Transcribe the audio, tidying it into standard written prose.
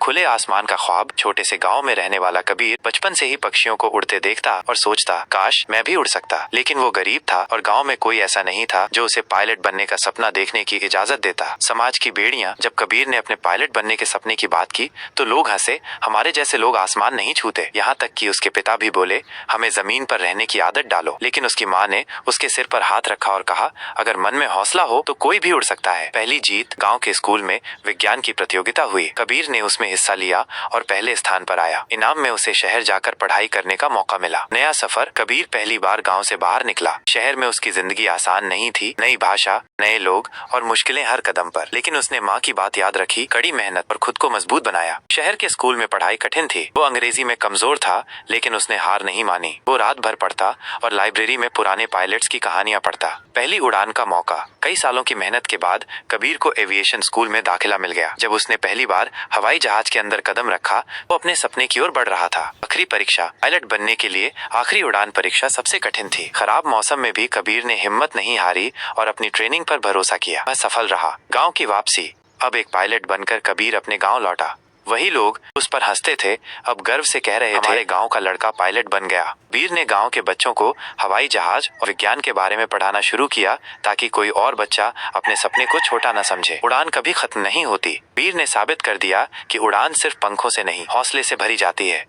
खुले आसमान का ख्वाब। छोटे से गांव में रहने वाला कबीर बचपन से ही पक्षियों को उड़ते देखता और सोचता, काश मैं भी उड़ सकता। लेकिन वो गरीब था और गांव में कोई ऐसा नहीं था जो उसे पायलट बनने का सपना देखने की इजाजत देता। समाज की बेड़ियां जब कबीर ने अपने पायलट बनने के सपने की बात की तो लोग हंसे, हमारे जैसे लोग आसमान नहीं छूते। यहाँ तक कि उसके पिता भी बोले, हमें जमीन पर रहने की आदत डालो। लेकिन उसकी माँ ने उसके सिर पर हाथ रखा और कहा, अगर मन में हौसला हो तो कोई भी उड़ सकता है। पहली जीत गांव के स्कूल में विज्ञान की प्रतियोगिता हुई। कबीर ने उसमें हिस्सा लिया और पहले स्थान पर आया। इनाम में उसे शहर जाकर पढ़ाई करने का मौका मिला। नया सफर। कबीर पहली बार गांव से बाहर निकला। शहर में उसकी जिंदगी आसान नहीं थी। नई भाषा, नए लोग और मुश्किलें हर कदम पर। लेकिन उसने माँ की बात याद रखी, कड़ी मेहनत और खुद को मजबूत बनाया। शहर के स्कूल में पढ़ाई कठिन थी। वो अंग्रेजी में कमजोर था, लेकिन उसने हार नहीं मानी। वो रात भर पढ़ता और लाइब्रेरी में पुराने पायलट्स की कहानियां पढ़ता। पहली उड़ान का मौका। कई सालों की मेहनत के बाद कबीर को एविएशन स्कूल में दाखिला मिल गया। जब उसने पहली बार हवाई जहाज के अंदर कदम रखा, वो अपने सपने की ओर बढ़ रहा था। आखिरी परीक्षा। पायलट बनने के लिए आखिरी उड़ान परीक्षा सबसे कठिन थी। खराब मौसम में भी कबीर ने हिम्मत नहीं हारी और अपनी ट्रेनिंग पर भरोसा किया। वह सफल रहा। गांव की वापसी। अब एक पायलट बनकर कबीर अपने गांव लौटा। वही लोग उस पर हंसते थे, अब गर्व से कह रहे थे, हमारे गांव का लड़का पायलट बन गया। वीर ने गांव के बच्चों को हवाई जहाज और विज्ञान के बारे में पढ़ाना शुरू किया ताकि कोई और बच्चा अपने सपने को छोटा न समझे। उड़ान कभी खत्म नहीं होती। वीर ने साबित कर दिया कि उड़ान सिर्फ पंखों से नहीं, हौसले से भरी जाती है।